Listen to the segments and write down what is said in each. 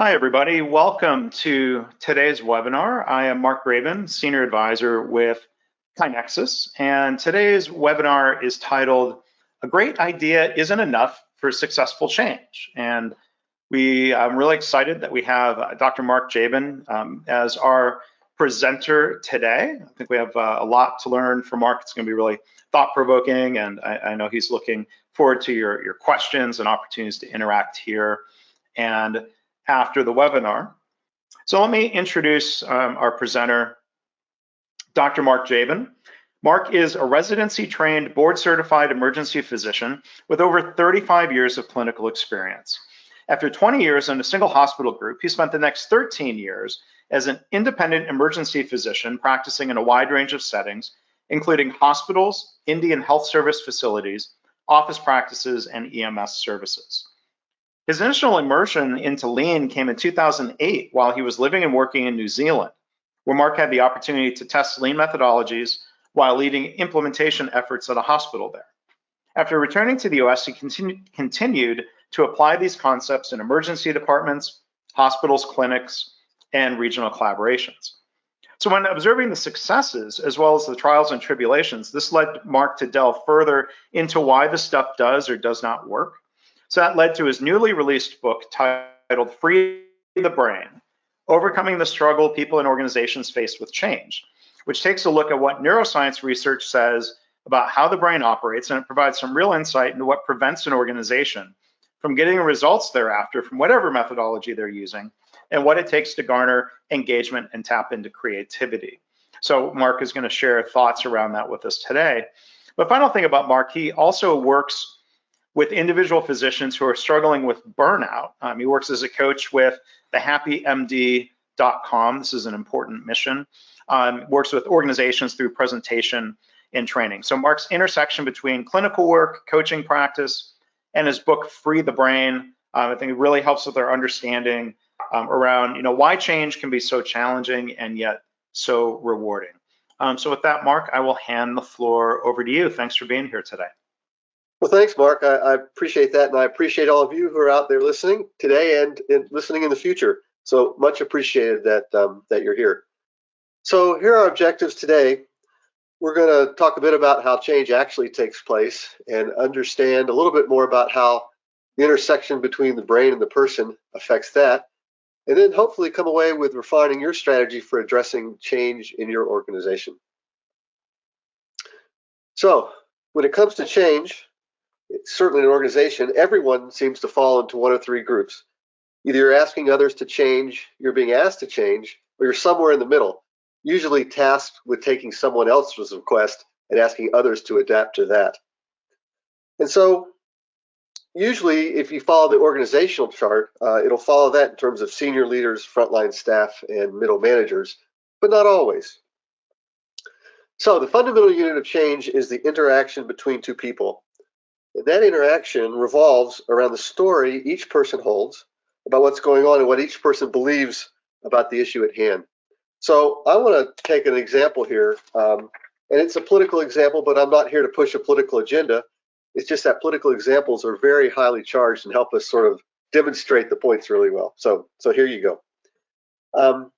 Hi, everybody. Welcome to today's webinar. I am Mark Jaben, Senior Advisor with KaiNexus, and today's webinar is titled, A Great Idea Isn't Enough for Successful Change. And I'm really excited that we have Dr. Mark Jaben as our presenter today. I think we have a lot to learn from Mark. It's going to be really thought-provoking, and I know he's looking forward to your questions and opportunities to interact here and after the webinar. So let me introduce our presenter, Dr. Mark Jaben. Mark is a residency-trained, board-certified emergency physician with over 35 years of clinical experience. After 20 years in a single hospital group, he spent the next 13 years as an independent emergency physician practicing in a wide range of settings, including hospitals, Indian health service facilities, office practices, and EMS services. His initial immersion into lean came in 2008 while he was living and working in New Zealand, where Mark had the opportunity to test lean methodologies while leading implementation efforts at a hospital there. After returning to the US, he continued to apply these concepts in emergency departments, hospitals, clinics, and regional collaborations. So when observing the successes as well as the trials and tribulations, this led Mark to delve further into why the stuff does or does not work. So that led to his newly released book titled Free the Brain, Overcoming the Struggle People and Organizations Face with Change, which takes a look at what neuroscience research says about how the brain operates, and it provides some real insight into what prevents an organization from getting results thereafter from whatever methodology they're using, and what it takes to garner engagement and tap into creativity. So Mark is going to share thoughts around that with us today. But final thing about Mark, he also works with individual physicians who are struggling with burnout. He works as a coach with thehappymd.com. This is an important mission. Works with organizations through presentation and training. So Mark's intersection between clinical work, coaching practice, and his book, Free the Brain, I think it really helps with our understanding around why change can be so challenging and yet so rewarding. So with that, Mark, I will hand the floor over to you. Thanks for being here today. Well, thanks, Mark. I appreciate that, and I appreciate all of you who are out there listening today and listening in the future. So much appreciated that you're here. So here are our objectives today. We're going to talk a bit about how change actually takes place and understand a little bit more about how the intersection between the brain and the person affects that, and then hopefully come away with refining your strategy for addressing change in your organization. So when it comes to change, certainly in an organization, everyone seems to fall into one of three groups. Either you're asking others to change, you're being asked to change, or you're somewhere in the middle, usually tasked with taking someone else's request and asking others to adapt to that. And so usually if you follow the organizational chart, it'll follow that in terms of senior leaders, frontline staff, and middle managers, but not always. So the fundamental unit of change is the interaction between two people. That interaction revolves around the story each person holds about what's going on and what each person believes about the issue at hand. So I want to take an example here, and it's a political example, but I'm not here to push a political agenda. It's just that political examples are very highly charged and help us sort of demonstrate the points really well. So here you go. And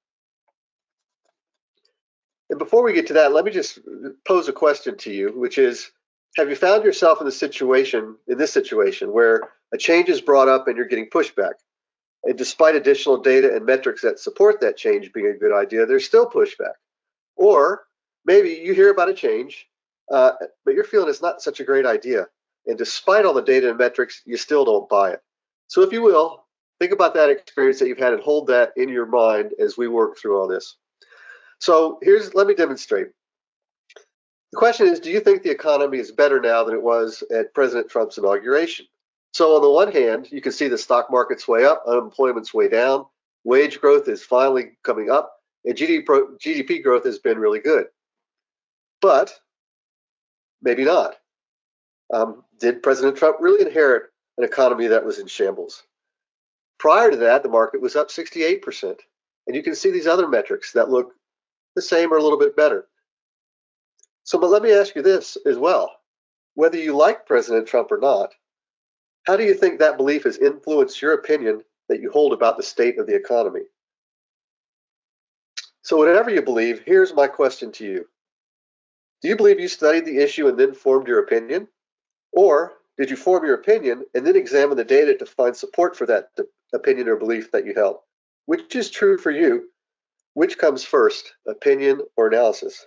before we get to that, let me just pose a question to you, which is, have you found yourself in this situation where a change is brought up and you're getting pushback? And despite additional data and metrics that support that change being a good idea, there's still pushback. Or maybe you hear about a change, but you're feeling it's not such a great idea. And despite all the data and metrics, you still don't buy it. So if you will, think about that experience that you've had and hold that in your mind as we work through all this. So let me demonstrate. The question is, do you think the economy is better now than it was at President Trump's inauguration? So on the one hand, you can see the stock market's way up, unemployment's way down, wage growth is finally coming up, and GDP growth has been really good. But maybe not. Did President Trump really inherit an economy that was in shambles? Prior to that, the market was up 68%. And you can see these other metrics that look the same or a little bit better. So, but let me ask you this as well. Whether you like President Trump or not, how do you think that belief has influenced your opinion that you hold about the state of the economy. So whatever you believe, here's my question to you. Do you believe you studied the issue and then formed your opinion? Or did you form your opinion and then examine the data to find support for that opinion or belief that you held? Which is true for you? Which comes first, opinion or analysis?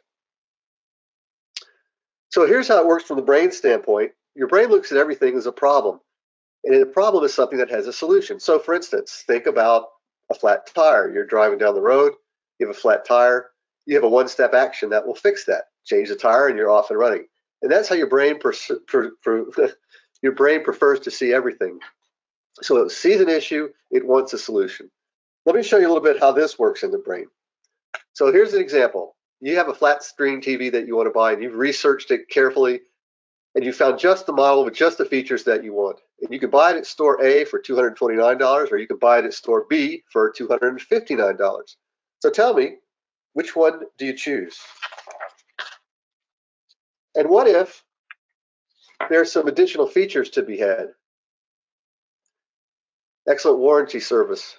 So here's how it works from the brain standpoint. Your brain looks at everything as a problem, and a problem is something that has a solution. So for instance, think about a flat tire. You're driving down the road, you have a flat tire, you have a one-step action that will fix that. Change the tire and you're off and running. And that's how your brain prefers to see everything. So it sees an issue, it wants a solution. Let me show you a little bit how this works in the brain. So here's an example. You have a flat screen TV that you want to buy, and you've researched it carefully, and you found just the model with just the features that you want. And you can buy it at store A for $229, or you can buy it at store B for $259. So tell me, which one do you choose? And what if there's some additional features to be had? Excellent warranty service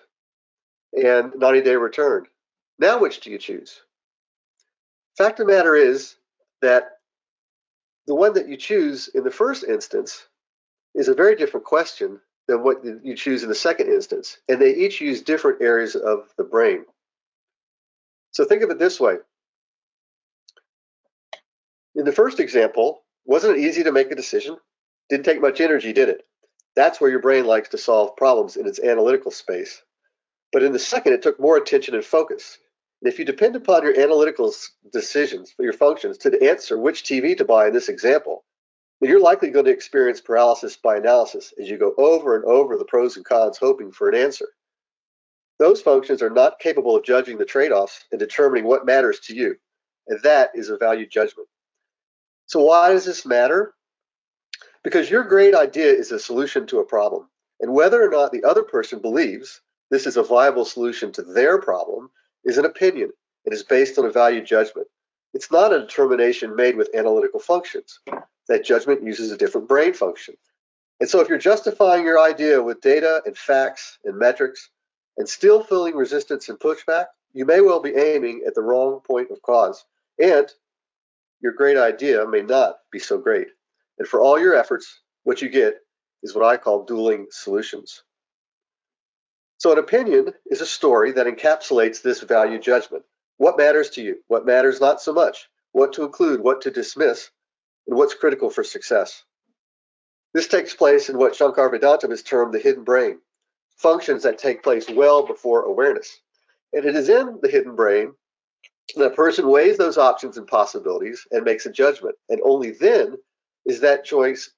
and 90-day return. Now which do you choose? Fact of the matter is that the one that you choose in the first instance is a very different question than what you choose in the second instance, and they each use different areas of the brain. So think of it this way. In the first example, wasn't it easy to make a decision? Didn't take much energy, did it? That's where your brain likes to solve problems in its analytical space. But in the second, it took more attention and focus. And if you depend upon your analytical decisions for your functions to answer which TV to buy in this example, then you're likely going to experience paralysis by analysis as you go over and over the pros and cons hoping for an answer. Those functions are not capable of judging the trade-offs and determining what matters to you, and that is a value judgment. So why does this matter? Because your great idea is a solution to a problem, and whether or not the other person believes this is a viable solution to their problem is an opinion. It is based on a value judgment. It's not a determination made with analytical functions. That judgment uses a different brain function. And so if you're justifying your idea with data and facts and metrics and still feeling resistance and pushback, you may well be aiming at the wrong point of cause. And your great idea may not be so great. And for all your efforts, what you get is what I call dueling solutions. So an opinion is a story that encapsulates this value judgment. What matters to you? What matters not so much? What to include? What to dismiss? And what's critical for success? This takes place in what Shankar Vedantam has termed the hidden brain, functions that take place well before awareness. And it is in the hidden brain that a person weighs those options and possibilities and makes a judgment. And only then is that choice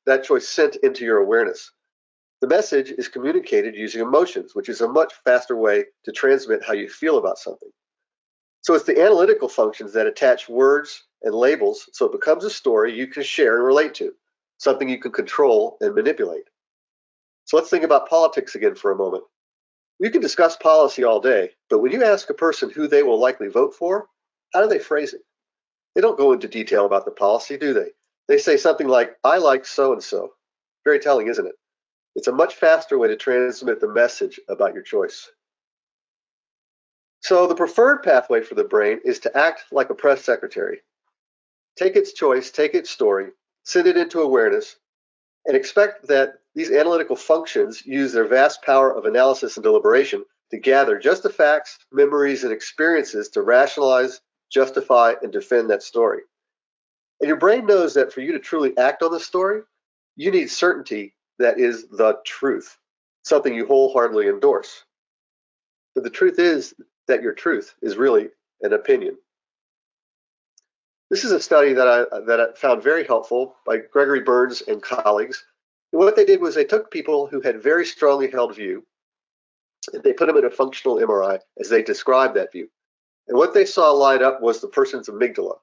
sent into your awareness. The message is communicated using emotions, which is a much faster way to transmit how you feel about something. So it's the analytical functions that attach words and labels so it becomes a story you can share and relate to, something you can control and manipulate. So let's think about politics again for a moment. You can discuss policy all day, but when you ask a person who they will likely vote for, how do they phrase it? They don't go into detail about the policy, do they? They say something like, I like so-and-so. Very telling, isn't it? It's a much faster way to transmit the message about your choice. So the preferred pathway for the brain is to act like a press secretary. Take its choice, take its story, send it into awareness, and expect that these analytical functions use their vast power of analysis and deliberation to gather just the facts, memories, and experiences to rationalize, justify, and defend that story. And your brain knows that for you to truly act on the story, you need certainty that is the truth, something you wholeheartedly endorse. But the truth is that your truth is really an opinion. This is a study that I found very helpful by Gregory Burns and colleagues. And what they did was they took people who had very strongly held view, and they put them in a functional MRI as they described that view. And what they saw light up was the person's amygdala.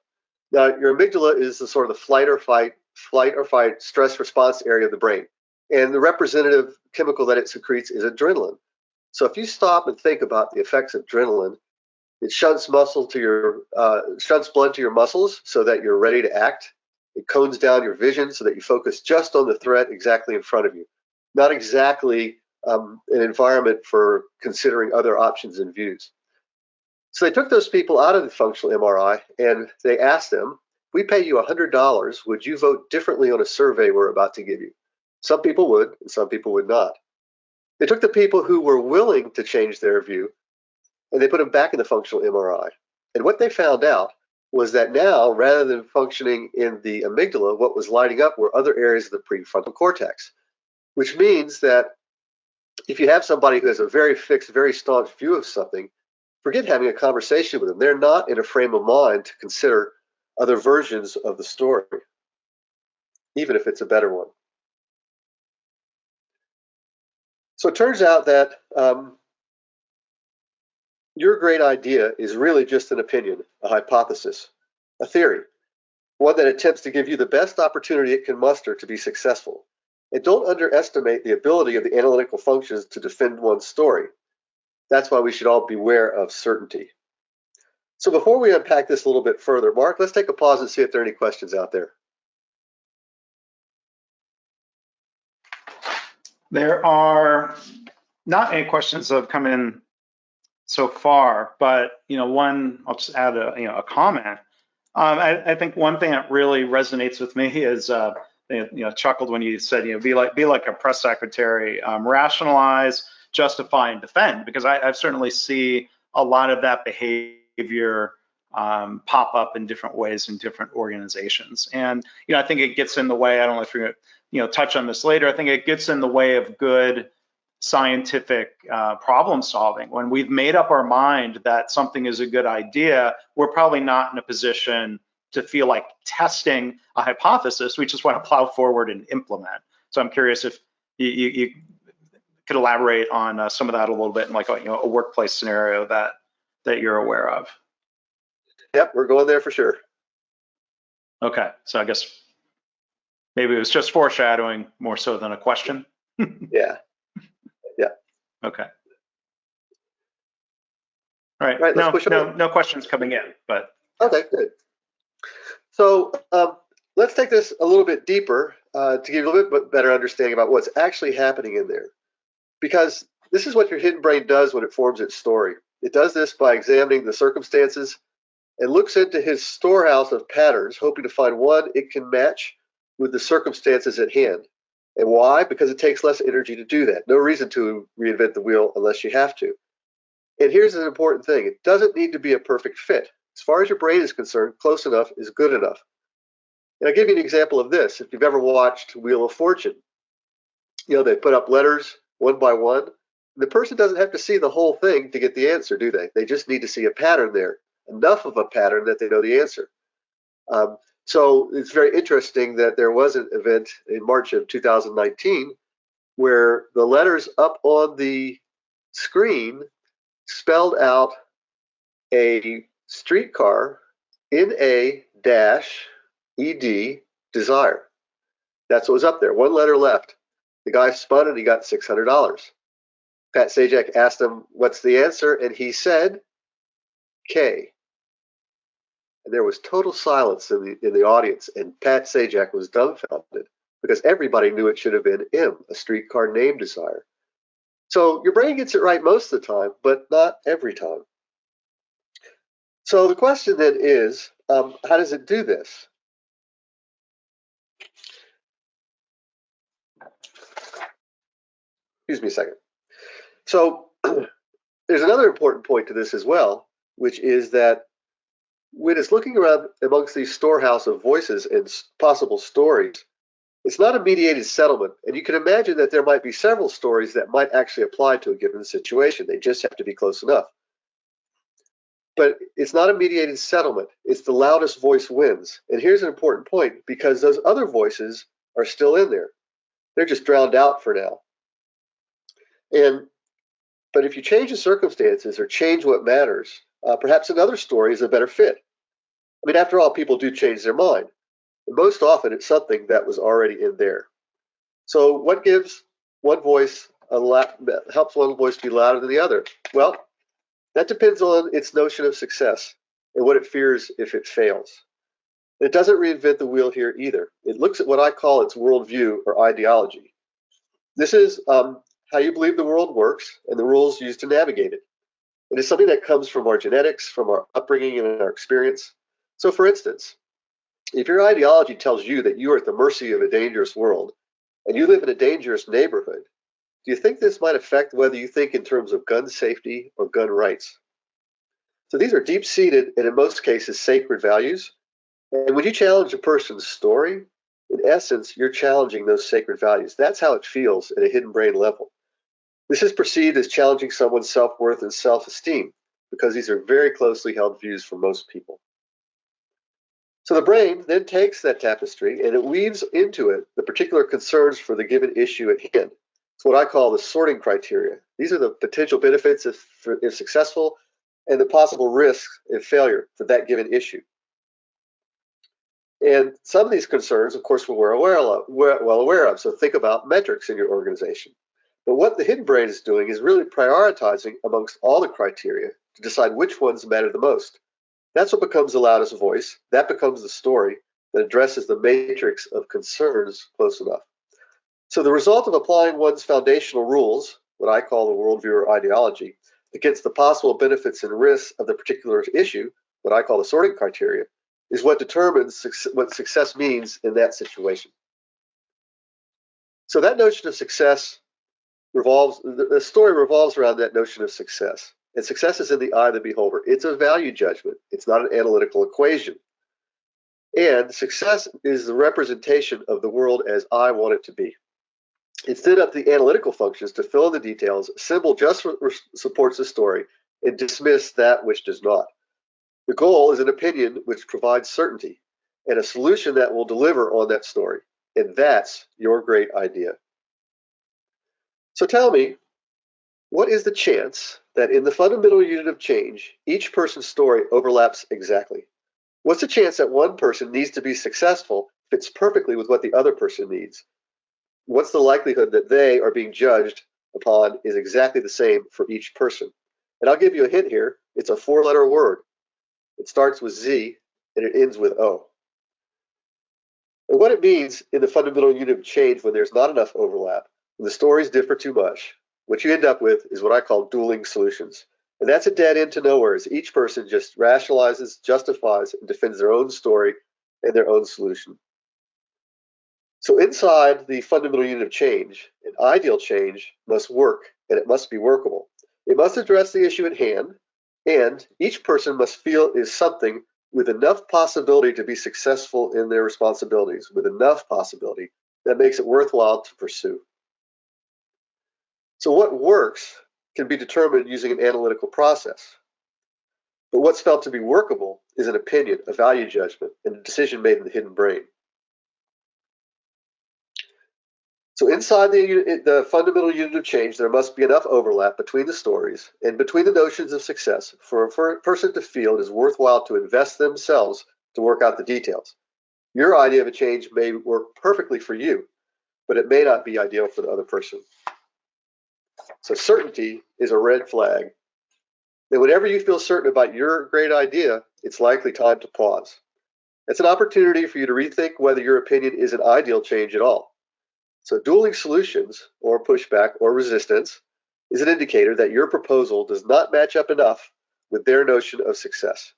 Now, your amygdala is the sort of the flight or fight stress response area of the brain. And the representative chemical that it secretes is adrenaline. So if you stop and think about the effects of adrenaline, it shunts blood to your muscles so that you're ready to act. It cones down your vision so that you focus just on the threat exactly in front of you, not exactly an environment for considering other options and views. So they took those people out of the functional MRI and they asked them, we pay you $100, would you vote differently on a survey we're about to give you? Some people would, and some people would not. They took the people who were willing to change their view and they put them back in the functional MRI. And what they found out was that now, rather than functioning in the amygdala, what was lighting up were other areas of the prefrontal cortex, which means that if you have somebody who has a very fixed, very staunch view of something, forget having a conversation with them. They're not in a frame of mind to consider other versions of the story, even if it's a better one. So it turns out that your great idea is really just an opinion, a hypothesis, a theory, one that attempts to give you the best opportunity it can muster to be successful. And don't underestimate the ability of the analytical functions to defend one's story. That's why we should all beware of certainty. So before we unpack this a little bit further, Mark, let's take a pause and see if there are any questions out there. There are not any questions that have come in so far, but one, I'll just add a comment. I think one thing that really resonates with me is chuckled when you said be like a press secretary, rationalize, justify, and defend, because I certainly see a lot of that behavior pop up in different ways in different organizations. And I think it gets in the way. I don't know if you're going to touch on this later. I think it gets in the way of good scientific problem solving. When we've made up our mind that something is a good idea, we're probably not in a position to feel like testing a hypothesis. We just want to plow forward and implement. So I'm curious if you could elaborate on some of that a little bit in like a workplace scenario that you're aware of. Yep, we're going there for sure. Okay, so I guess maybe it was just foreshadowing more so than a question. Yeah. Okay. All right. Right, let's push on. No questions coming in, but. Okay, good. So let's take this a little bit deeper to give you a little bit better understanding about what's actually happening in there. Because this is what your hidden brain does when it forms its story. It does this by examining the circumstances and looks into his storehouse of patterns, hoping to find one it can match with the circumstances at hand. And why? Because it takes less energy to do that. No reason to reinvent the wheel unless you have to. And here's an important thing. It doesn't need to be a perfect fit. As far as your brain is concerned, close enough is good enough. And I'll give you an example of this. If you've ever watched Wheel of Fortune, they put up letters one by one. The person doesn't have to see the whole thing to get the answer, do they? They just need to see a pattern there, enough of a pattern that they know the answer. So it's very interesting that there was an event in March of 2019 where the letters up on the screen spelled out a streetcar NA-ED desire. That's what was up there. One letter left. The guy spun and he got $600. Pat Sajak asked him, what's the answer? And he said, K. And there was total silence in the audience, and Pat Sajak was dumbfounded because everybody knew it should have been M, a streetcar name desire. So your brain gets it right most of the time, but not every time. So the question then is, how does it do this? Excuse me a second. So there's another important point to this as well, which is that when it's looking around amongst these storehouse of voices and possible stories, it's not a mediated settlement. And you can imagine that there might be several stories that might actually apply to a given situation. They just have to be close enough. But it's not a mediated settlement. It's the loudest voice wins. And here's an important point, because those other voices are still in there. They're just drowned out for now. But if you change the circumstances or change what matters, perhaps another story is a better fit. I mean, after all, people do change their mind. And most often, it's something that was already in there. So what gives one voice helps one voice be louder than the other? Well, that depends on its notion of success and what it fears if it fails. And it doesn't reinvent the wheel here either. It looks at what I call its worldview or ideology. This is how you believe the world works, and the rules used to navigate it. It is something that comes from our genetics, from our upbringing, and our experience. So, for instance, if your ideology tells you that you are at the mercy of a dangerous world, and you live in a dangerous neighborhood, do you think this might affect whether you think in terms of gun safety or gun rights? So these are deep-seated and in most cases sacred values. And when you challenge a person's story, in essence, you're challenging those sacred values. That's how it feels at a hidden brain level. This is perceived as challenging someone's self-worth and self-esteem because these are very closely held views for most people. So the brain then takes that tapestry and it weaves into it the particular concerns for the given issue at hand. It's what I call the sorting criteria. These are the potential benefits if successful and the possible risks if failure for that given issue. And some of these concerns, of course, we're well aware of. So think about metrics in your organization. But what the hidden brain is doing is really prioritizing amongst all the criteria to decide which ones matter the most. That's what becomes the loudest voice. That becomes the story that addresses the matrix of concerns close enough. So the result of applying one's foundational rules, what I call the worldview or ideology, against the possible benefits and risks of the particular issue, what I call the sorting criteria, is what determines what success means in that situation. So that notion of success the story revolves around that notion of success. And success is in the eye of the beholder. It's a value judgment. It's not an analytical equation. And success is the representation of the world as I want it to be. Instead of the analytical functions to fill in the details, symbol just supports the story and dismiss that which does not. The goal is an opinion which provides certainty and a solution that will deliver on that story. And that's your great idea. So tell me, what is the chance that in the fundamental unit of change, each person's story overlaps exactly? What's the chance that one person needs to be successful fits perfectly with what the other person needs? What's the likelihood that they are being judged upon is exactly the same for each person? And I'll give you a hint here. It's a four-letter word. It starts with Z and it ends with O. And what it means in the fundamental unit of change when there's not enough overlap, when the stories differ too much, what you end up with is what I call dueling solutions. And that's a dead end to nowhere as each person just rationalizes, justifies, and defends their own story and their own solution. So inside the fundamental unit of change, an ideal change must work, and it must be workable. It must address the issue at hand, and each person must feel is something with enough possibility to be successful in their responsibilities, with enough possibility that makes it worthwhile to pursue. So what works can be determined using an analytical process. But what's felt to be workable is an opinion, a value judgment, and a decision made in the hidden brain. So inside the fundamental unit of change, there must be enough overlap between the stories and between the notions of success for a person to feel it is worthwhile to invest themselves to work out the details. Your idea of a change may work perfectly for you, but it may not be ideal for the other person. So certainty is a red flag. And whenever you feel certain about your great idea, it's likely time to pause. It's an opportunity for you to rethink whether your opinion is an ideal change at all. So dueling solutions, or pushback, or resistance, is an indicator that your proposal does not match up enough with their notion of success.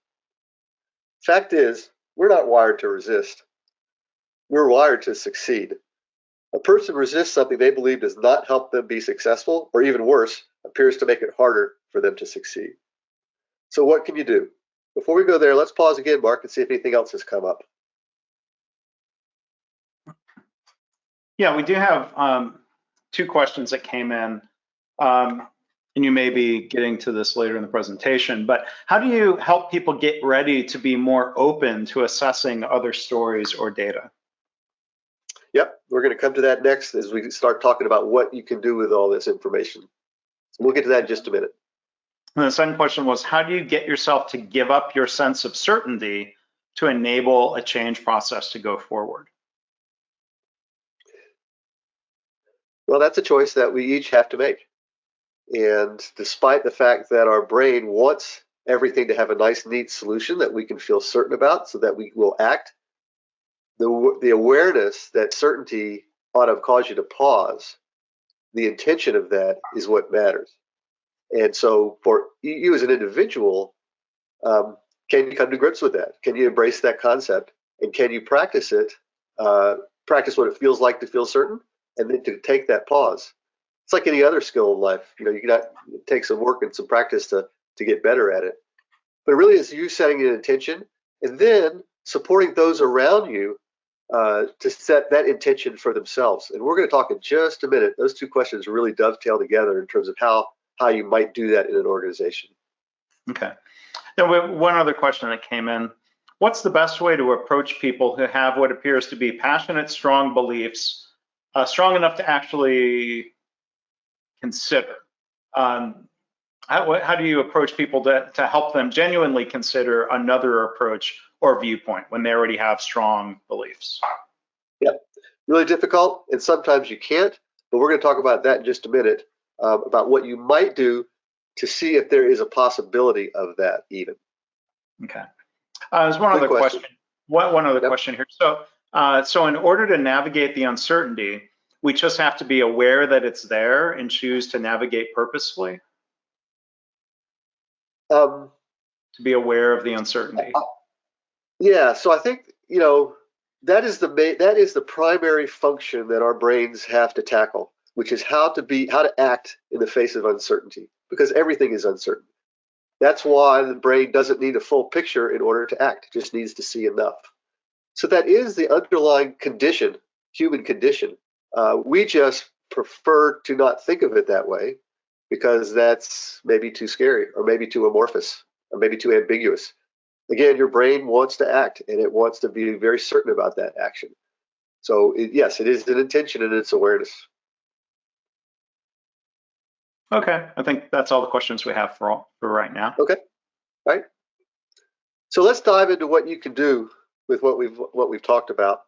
Fact is, we're not wired to resist. We're wired to succeed. A person resists something they believe does not help them be successful, or even worse, appears to make it harder for them to succeed. So what can you do? Before we go there, let's pause again, Mark, and see if anything else has come up. Yeah, we do have two questions that came in, and you may be getting to this later in the presentation, but how do you help people get ready to be more open to assessing other stories or data? Yep, we're going to come to that next as we start talking about what you can do with all this information. So we'll get to that in just a minute. And the second question was, how do you get yourself to give up your sense of certainty to enable a change process to go forward? Well, that's a choice that we each have to make. And despite the fact that our brain wants everything to have a nice, neat solution that we can feel certain about so that we will act, the awareness that certainty ought to cause you to pause, the intention of that is what matters. And so for you as an individual, can you come to grips with that? Can you embrace that concept? And can you practice it? Practice what it feels like to feel certain, and then to take that pause. It's like any other skill in life. You got it takes some work and some practice to get better at it. But it really is you setting an intention and then supporting those around you to set that intention for themselves. And we're going to talk in just a minute. Those two questions really dovetail together in terms of how you might do that in an organization. Okay. Now, we have one other question that came in. What's the best way to approach people who have what appears to be passionate, strong beliefs, strong enough to actually consider? How do you approach people to help them genuinely consider another approach or viewpoint when they already have strong beliefs? Yep, really difficult, and sometimes you can't, but we're going to talk about that in just a minute, about what you might do to see if there is a possibility of that even. Okay. There's one other question. One other question here. So in order to navigate the uncertainty, we just have to be aware that it's there and choose to navigate purposefully? To be aware of the uncertainty. Yeah, so I think, that is the primary function that our brains have to tackle, which is how to act in the face of uncertainty, because everything is uncertain. That's why the brain doesn't need a full picture in order to act. It just needs to see enough. So that is the underlying condition, human condition. We just prefer to not think of it that way because that's maybe too scary or maybe too amorphous or maybe too ambiguous. Again, your brain wants to act and it wants to be very certain about that action. So yes, it is an intention and it's awareness. Okay, I think that's all the questions we have for right now. Okay, all right. So let's dive into what you can do with what we've talked about.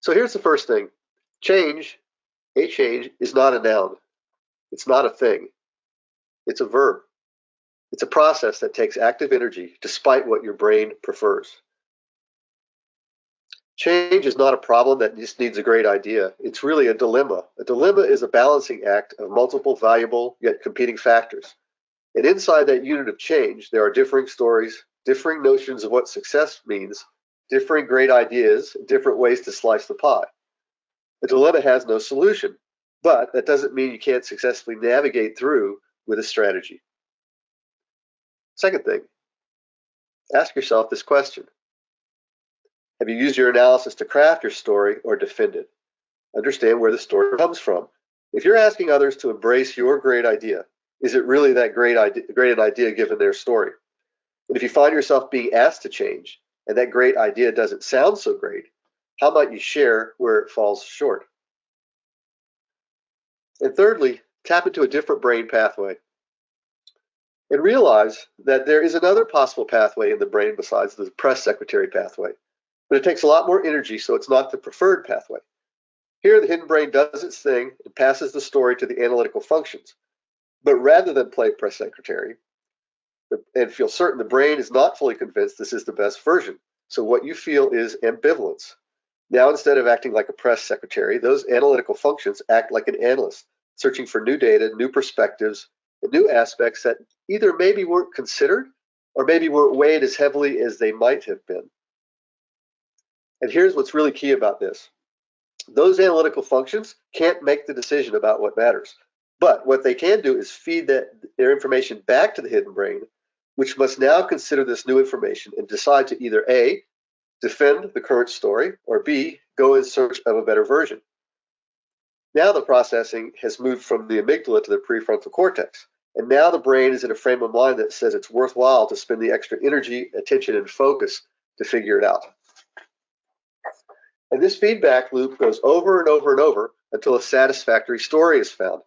So here's the first thing. Change is not a noun. It's not a thing. It's a verb. It's a process that takes active energy despite what your brain prefers. Change is not a problem that just needs a great idea. It's really a dilemma. A dilemma is a balancing act of multiple valuable yet competing factors. And inside that unit of change, there are differing stories, differing notions of what success means, differing great ideas, different ways to slice the pie. A dilemma has no solution, but that doesn't mean you can't successfully navigate through with a strategy. Second thing, ask yourself this question. Have you used your analysis to craft your story or defend it? Understand where the story comes from. If you're asking others to embrace your great idea, is it really that great an idea given their story? And if you find yourself being asked to change and that great idea doesn't sound so great, how might you share where it falls short? And thirdly, tap into a different brain pathway and realize that there is another possible pathway in the brain besides the press secretary pathway. But it takes a lot more energy, so it's not the preferred pathway. Here, the hidden brain does its thing and passes the story to the analytical functions. But rather than play press secretary and feel certain, the brain is not fully convinced this is the best version. So what you feel is ambivalence. Now, instead of acting like a press secretary, those analytical functions act like an analyst, searching for new data, new perspectives, and new aspects that either maybe weren't considered or maybe weren't weighed as heavily as they might have been. And here's what's really key about this. Those analytical functions can't make the decision about what matters. But what they can do is feed their information back to the hidden brain, which must now consider this new information and decide to either A, defend the current story, or B, go in search of a better version. Now the processing has moved from the amygdala to the prefrontal cortex. And now the brain is in a frame of mind that says it's worthwhile to spend the extra energy, attention, and focus to figure it out. And this feedback loop goes over and over and over until a satisfactory story is found.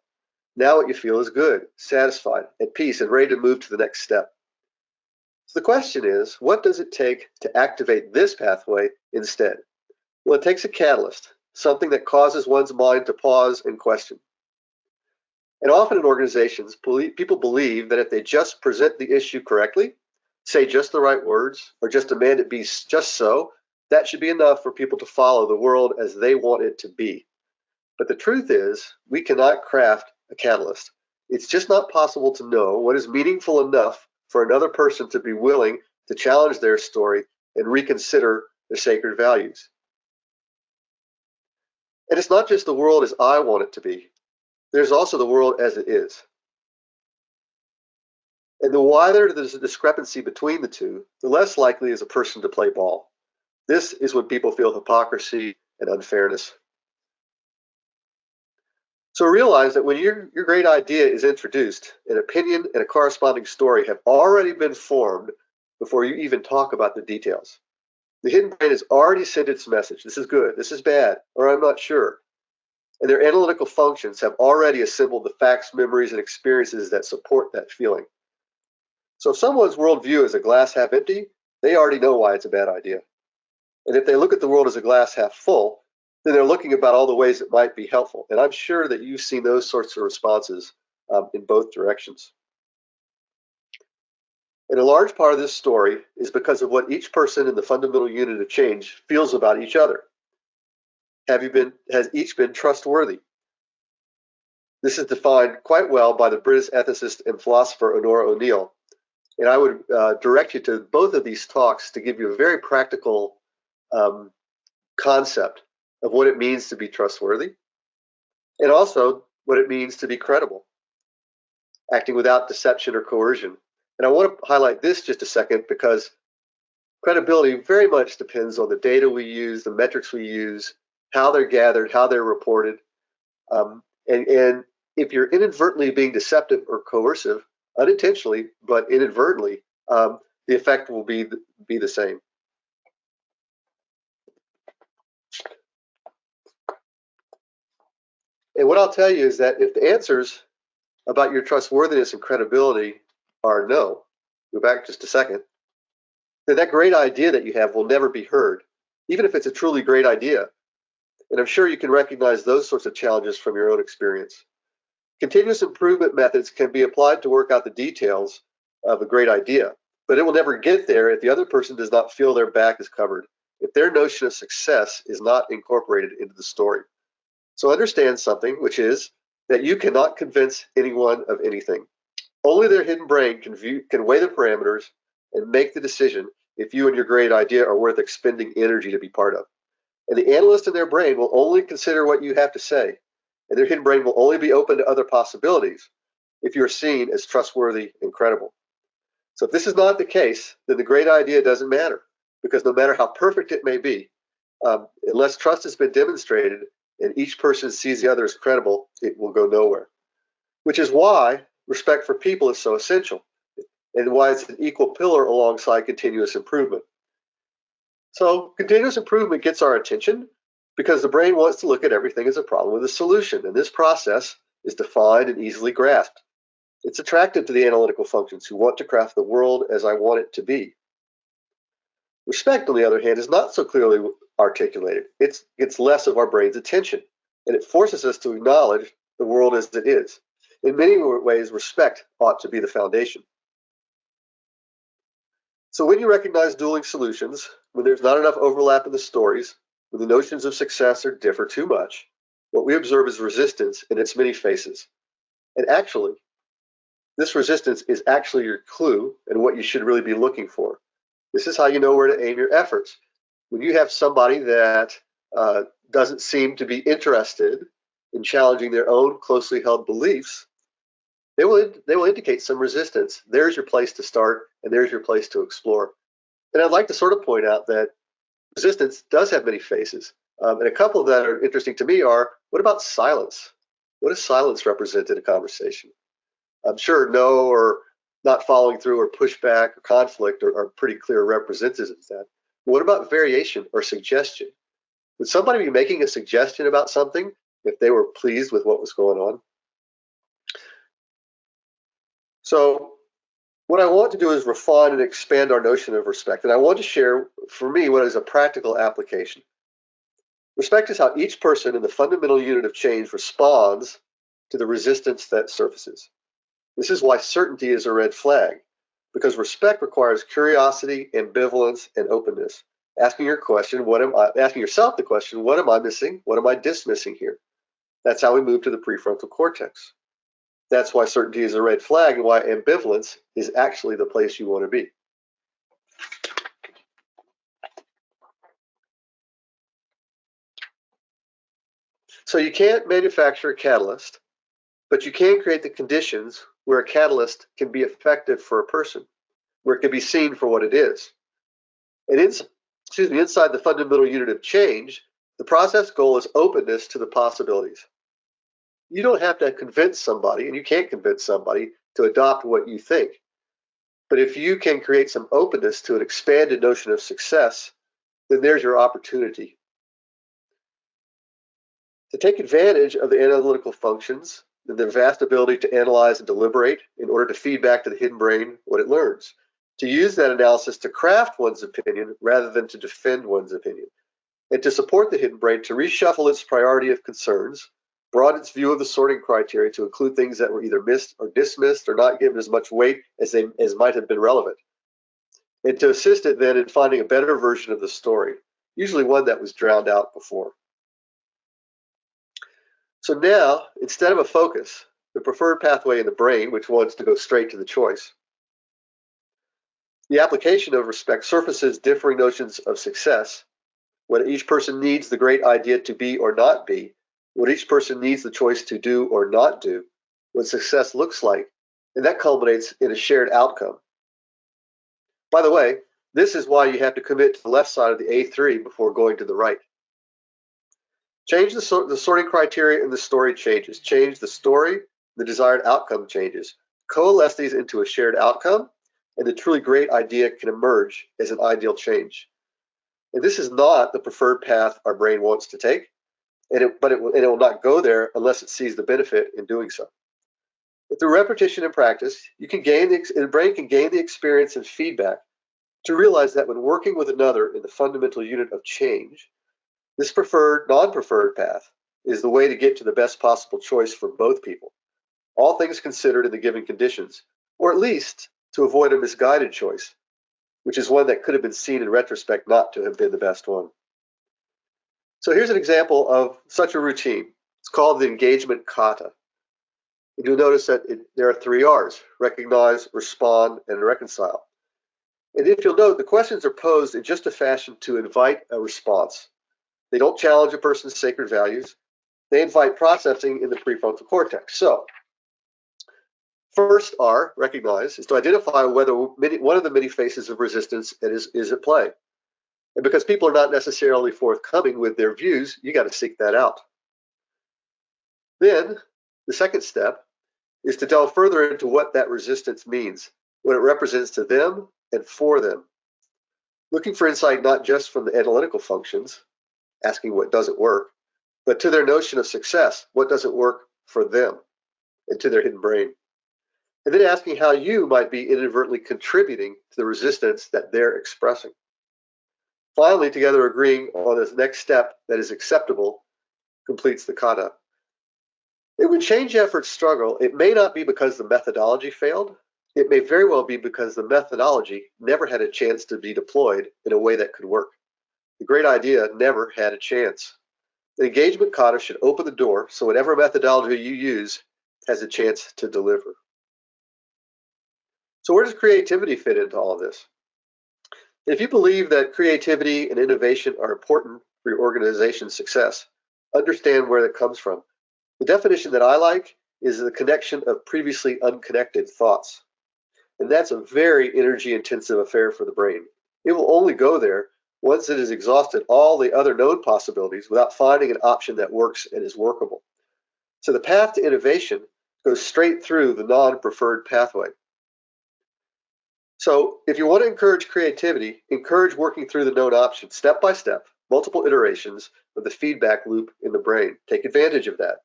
Now what you feel is good, satisfied, at peace, and ready to move to the next step. So the question is, what does it take to activate this pathway instead? Well, it takes a catalyst, something that causes one's mind to pause and question. And often in organizations, people believe that if they just present the issue correctly, say just the right words, or just demand it be just so, that should be enough for people to follow the world as they want it to be. But the truth is, we cannot craft a catalyst. It's just not possible to know what is meaningful enough for another person to be willing to challenge their story and reconsider their sacred values. And it's not just the world as I want it to be. There's also the world as it is. And the wider there's a discrepancy between the two, the less likely is a person to play ball. This is when people feel hypocrisy and unfairness. So realize that when your great idea is introduced, an opinion and a corresponding story have already been formed before you even talk about the details. The hidden brain has already sent its message. This is good, this is bad, or I'm not sure. And their analytical functions have already assembled the facts, memories, and experiences that support that feeling. So if someone's worldview is a glass half empty, they already know why it's a bad idea. And if they look at the world as a glass half full, then they're looking about all the ways it might be helpful. And I'm sure that you've seen those sorts of responses in both directions. And a large part of this story is because of what each person in the fundamental unit of change feels about each other. Has each been trustworthy? This is defined quite well by the British ethicist and philosopher Honora O'Neill. And I would direct you to both of these talks to give you a very practical concept of what it means to be trustworthy, and also what it means to be credible, acting without deception or coercion. And I want to highlight this just a second because credibility very much depends on the data we use, the metrics we use, how they're gathered, how they're reported. And if you're inadvertently being deceptive or coercive, unintentionally, but inadvertently, the effect will be the same. And what I'll tell you is that if the answers about your trustworthiness and credibility are no, go back just a second, then that great idea that you have will never be heard, even if it's a truly great idea. And I'm sure you can recognize those sorts of challenges from your own experience. Continuous improvement methods can be applied to work out the details of a great idea, but it will never get there if the other person does not feel their back is covered, if their notion of success is not incorporated into the story. So understand something, which is that you cannot convince anyone of anything. Only their hidden brain can weigh the parameters and make the decision if you and your great idea are worth expending energy to be part of. And the analyst in their brain will only consider what you have to say, and their hidden brain will only be open to other possibilities if you're seen as trustworthy and credible. So if this is not the case, then the great idea doesn't matter, because no matter how perfect it may be, unless trust has been demonstrated and each person sees the other as credible, it will go nowhere. Which is why respect for people is so essential, and why it's an equal pillar alongside continuous improvement. So continuous improvement gets our attention because the brain wants to look at everything as a problem with a solution, and this process is defined and easily grasped. It's attractive to the analytical functions who want to craft the world as I want it to be. Respect, on the other hand, is not so clearly articulated. It gets less of our brain's attention, and it forces us to acknowledge the world as it is. In many ways, respect ought to be the foundation. So when you recognize dueling solutions, when there's not enough overlap in the stories, when the notions of success differ too much, what we observe is resistance in its many faces. And actually, this resistance is actually your clue and what you should really be looking for. This is how you know where to aim your efforts. When you have somebody that doesn't seem to be interested in challenging their own closely held beliefs, they will indicate some resistance. There's your place to start, and there's your place to explore. And I'd like to sort of point out that resistance does have many faces. And a couple that are interesting to me are, what about silence? What does silence represent in a conversation? I'm sure no or not following through or pushback or conflict are pretty clear representatives of that. But what about variation or suggestion? Would somebody be making a suggestion about something if they were pleased with what was going on? So what I want to do is refine and expand our notion of respect. And I want to share, for me, what is a practical application. Respect is how each person in the fundamental unit of change responds to the resistance that surfaces. This is why certainty is a red flag, because respect requires curiosity, ambivalence, and openness. Asking yourself the question, what am I missing? What am I dismissing here? That's how we move to the prefrontal cortex. That's why certainty is a red flag and why ambivalence is actually the place you want to be. So you can't manufacture a catalyst, but you can create the conditions where a catalyst can be effective for a person, where it can be seen for what it is. And inside the fundamental unit of change, the process goal is openness to the possibilities. You don't have to convince somebody, and you can't convince somebody to adopt what you think. But if you can create some openness to an expanded notion of success, then there's your opportunity. To take advantage of the analytical functions and their vast ability to analyze and deliberate in order to feed back to the hidden brain what it learns. To use that analysis to craft one's opinion rather than to defend one's opinion. And to support the hidden brain to reshuffle its priority of concerns, broaden its view of the sorting criteria to include things that were either missed or dismissed or not given as much weight as might have been relevant. And to assist it then in finding a better version of the story, usually one that was drowned out before. So now, instead of a focus, the preferred pathway in the brain, which wants to go straight to the choice, the application of respect surfaces differing notions of success, what each person needs the great idea to be or not be, what each person needs the choice to do or not do, what success looks like, and that culminates in a shared outcome. By the way, this is why you have to commit to the left side of the A3 before going to the right. Change the sorting criteria and the story changes. Change the story, the desired outcome changes. Coalesce these into a shared outcome, and the truly great idea can emerge as an ideal change. And this is not the preferred path our brain wants to take, but it will not go there unless it sees the benefit in doing so. But through repetition and practice, the brain can gain the experience and feedback to realize that when working with another in the fundamental unit of change, this preferred, non-preferred path is the way to get to the best possible choice for both people, all things considered in the given conditions, or at least to avoid a misguided choice, which is one that could have been seen in retrospect not to have been the best one. So here's an example of such a routine. It's called the engagement kata. And you'll notice that there are 3 R's: recognize, respond, and reconcile. And if you'll note, the questions are posed in just a fashion to invite a response. They don't challenge a person's sacred values. They invite processing in the prefrontal cortex. So, first R, recognize, is to identify whether one of the many faces of resistance is at play. And because people are not necessarily forthcoming with their views, you got to seek that out. Then, the second step is to delve further into what that resistance means, what it represents to them and for them. Looking for insight not just from the analytical functions, asking what doesn't work, but to their notion of success, what doesn't work for them, and to their hidden brain. And then asking how you might be inadvertently contributing to the resistance that they're expressing. Finally, together agreeing on the next step that is acceptable completes the kata. And when change efforts struggle, it may not be because the methodology failed. It may very well be because the methodology never had a chance to be deployed in a way that could work. The great idea never had a chance. The engagement kata should open the door so whatever methodology you use has a chance to deliver. So where does creativity fit into all of this? If you believe that creativity and innovation are important for your organization's success, understand where that comes from. The definition that I like is the connection of previously unconnected thoughts. And that's a very energy-intensive affair for the brain. It will only go there once it has exhausted all the other known possibilities without finding an option that works and is workable. So the path to innovation goes straight through the non-preferred pathway. So if you want to encourage creativity, encourage working through the known options step by step, multiple iterations of the feedback loop in the brain. Take advantage of that.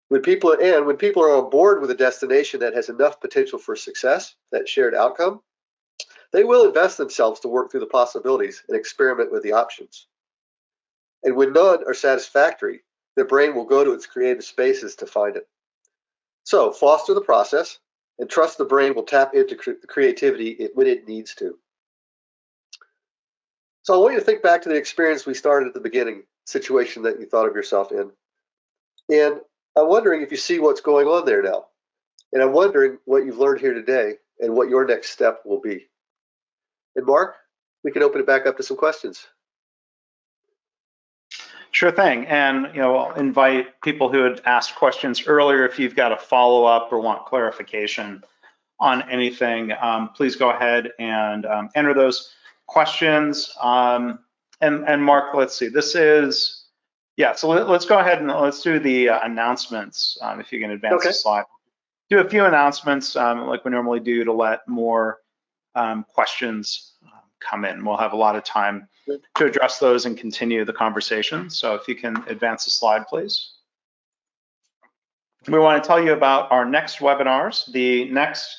When people are on board with a destination that has enough potential for success, that shared outcome, they will invest themselves to work through the possibilities and experiment with the options. And when none are satisfactory, the brain will go to its creative spaces to find it. So foster the process and trust the brain will tap into the creativity when it needs to. So I want you to think back to the experience we started at the beginning, situation that you thought of yourself in. And I'm wondering if you see what's going on there now. And I'm wondering what you've learned here today and what your next step will be. And Mark, we can open it back up to some questions. Sure thing. And I'll invite people who had asked questions earlier, if you've got a follow-up or want clarification on anything, please go ahead and enter those questions. And Mark, let's see, this is, so let's go ahead and let's do the announcements, if you can advance the slide. Do a few announcements like we normally do to let more questions come in. We'll have a lot of time to address those and continue the conversation. So if you can advance the slide, please. We want to tell you about our next webinars. The next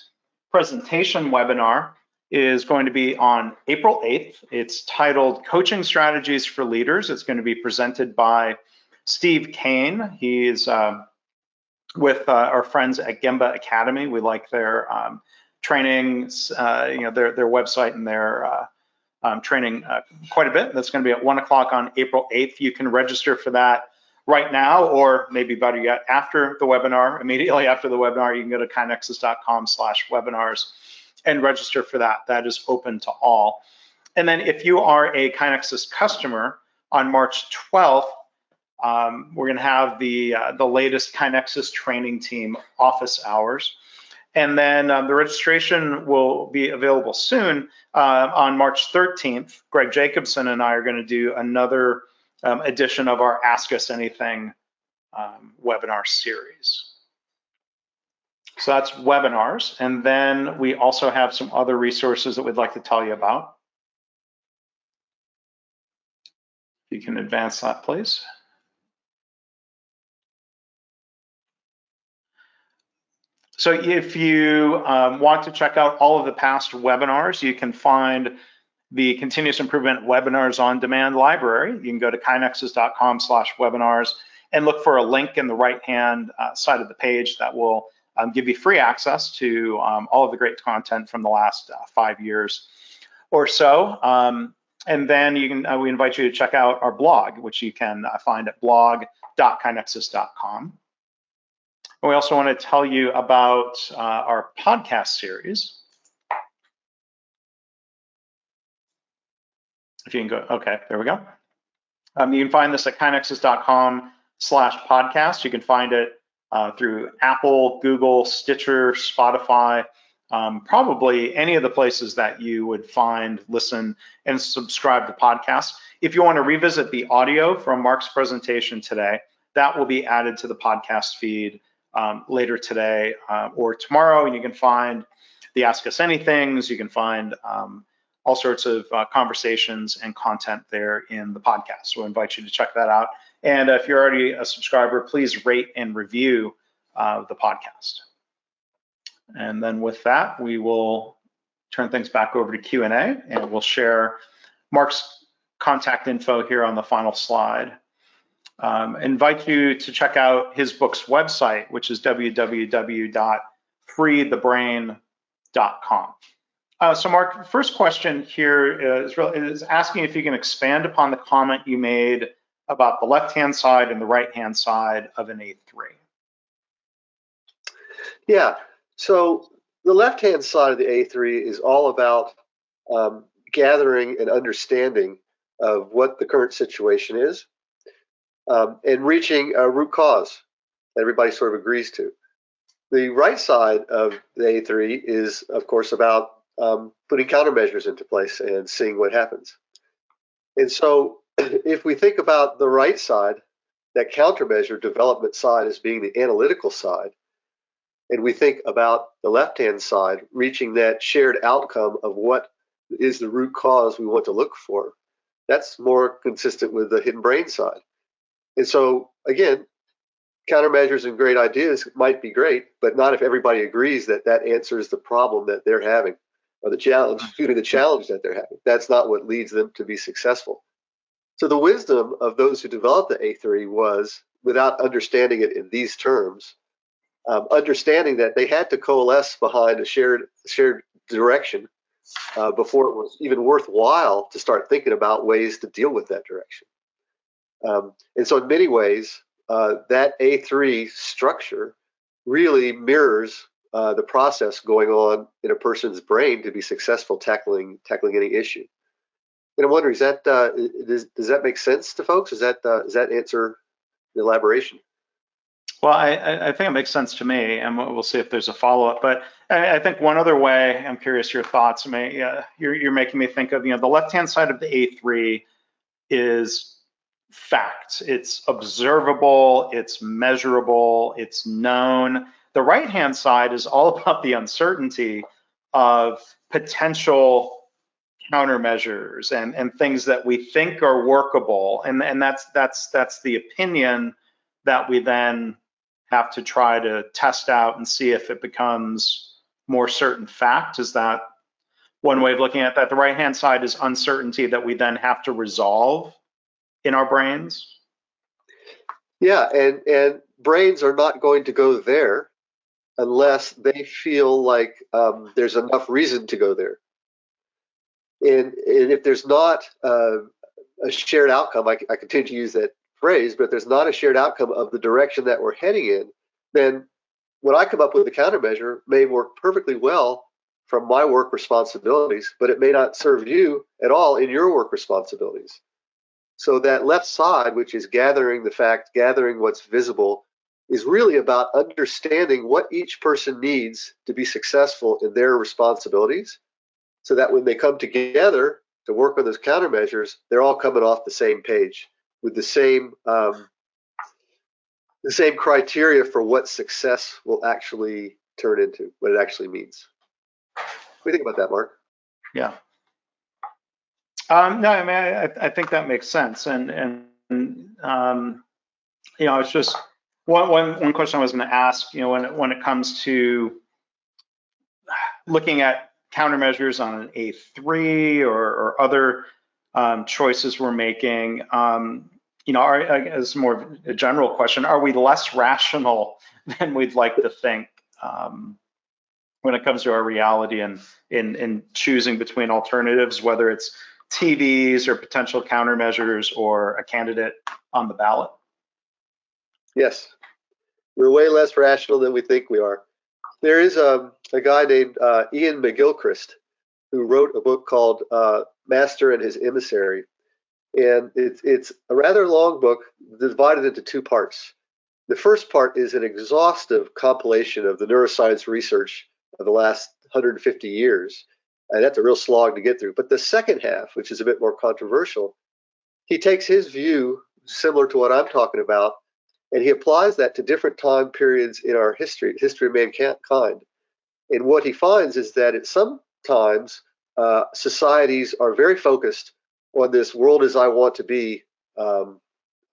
presentation webinar is going to be on April 8th. It's titled Coaching Strategies for Leaders. It's going to be presented by Steve Kane. He's with our friends at Gemba Academy. We like their trainings, their website and their training quite a bit. That's going to be at 1 o'clock on April 8th. You can register for that right now, or maybe better yet, after the webinar. Immediately after the webinar, you can go to kinexus.com/webinars and register for that. That is open to all. And then if you are a KaiNexus customer, on March 12th, we're going to have the latest KaiNexus training team office hours. And then the registration will be available soon. On March 13th, Greg Jacobson and I are going to do another edition of our Ask Us Anything webinar series. So that's webinars. And then we also have some other resources that we'd like to tell you about. If you can advance that, please. So if you want to check out all of the past webinars, you can find the Continuous Improvement Webinars on Demand library. You can go to kinexus.com/webinars and look for a link in the right-hand side of the page that will give you free access to all of the great content from the last 5 years or so. And then you can, we invite you to check out our blog, which you can find at blog.kinexus.com. We also want to tell you about our podcast series. If you can go, okay, there we go. You can find this at kinexus.com/podcast. You can find it through Apple, Google, Stitcher, Spotify, probably any of the places that you would find, listen, and subscribe to podcasts. If you want to revisit the audio from Mark's presentation today, that will be added to the podcast feed later today or tomorrow, and you can find the Ask Us Anythings. You can find all sorts of conversations and content there in the podcast. So I invite you to check that out. And if you're already a subscriber, please rate and review the podcast. And then with that, we will turn things back over to Q&A, and we'll share Mark's contact info here on the final slide. Invite you to check out his book's website, which is www.freethebrain.com. So Mark, first question here is asking if you can expand upon the comment you made about the left-hand side and the right-hand side of an A3. Yeah, so the left-hand side of the A3 is all about gathering and understanding of what the current situation is, and reaching a root cause that everybody sort of agrees to. The right side of the A3 is, of course, about putting countermeasures into place and seeing what happens. And so if we think about the right side, that countermeasure development side as being the analytical side, and we think about the left-hand side reaching that shared outcome of what is the root cause we want to look for, that's more consistent with the hidden brain side. And so, again, countermeasures and great ideas might be great, but not if everybody agrees that that answers the problem that they're having, or the challenge, the challenge that they're having. That's not what leads them to be successful. So the wisdom of those who developed the A3 was, without understanding it in these terms, understanding that they had to coalesce behind a shared direction before it was even worthwhile to start thinking about ways to deal with that direction. And so in many ways, that A3 structure really mirrors the process going on in a person's brain to be successful tackling any issue. And I'm wondering, does that make sense to folks? Does that answer the elaboration? Well, I think it makes sense to me, and we'll see if there's a follow-up. But I think one other way, I'm curious your thoughts. You're making me think of, the left-hand side of the A3 is fact. It's observable, it's measurable, it's known. The right-hand side is all about the uncertainty of potential countermeasures and things that we think are workable, and that's the opinion that we then have to try to test out and see if it becomes more certain fact. Is that one way of looking at that? The right hand side is uncertainty that we then have to resolve in our brains. Yeah, and brains are not going to go there unless they feel like there's enough reason to go there. And if there's not a shared outcome, I continue to use that phrase, but if there's not a shared outcome of the direction that we're heading in, then what I come up with, the countermeasure, may work perfectly well from my work responsibilities, but it may not serve you at all in your work responsibilities. So that left side, which is gathering the fact, gathering what's visible, is really about understanding what each person needs to be successful in their responsibilities, so that when they come together to work on those countermeasures, they're all coming off the same page with the same criteria for what success will actually turn into, what it actually means. What do you think about that, Mark? Yeah. No, I think that makes sense, and it's just one question I was going to ask. When it comes to looking at countermeasures on an A3 or other choices we're making, as more of a general question, are we less rational than we'd like to think when it comes to our reality and in choosing between alternatives, whether it's TVs or potential countermeasures or a candidate on the ballot? Yes, we're way less rational than we think we are. There is a guy named Ian McGilchrist who wrote a book called Master and His Emissary. And it's a rather long book divided into two parts. The first part is an exhaustive compilation of the neuroscience research of the last 150 years. And that's a real slog to get through. But the second half, which is a bit more controversial, he takes his view, similar to what I'm talking about, and he applies that to different time periods in our history of mankind. And what he finds is that at some times, societies are very focused on this world as I want to be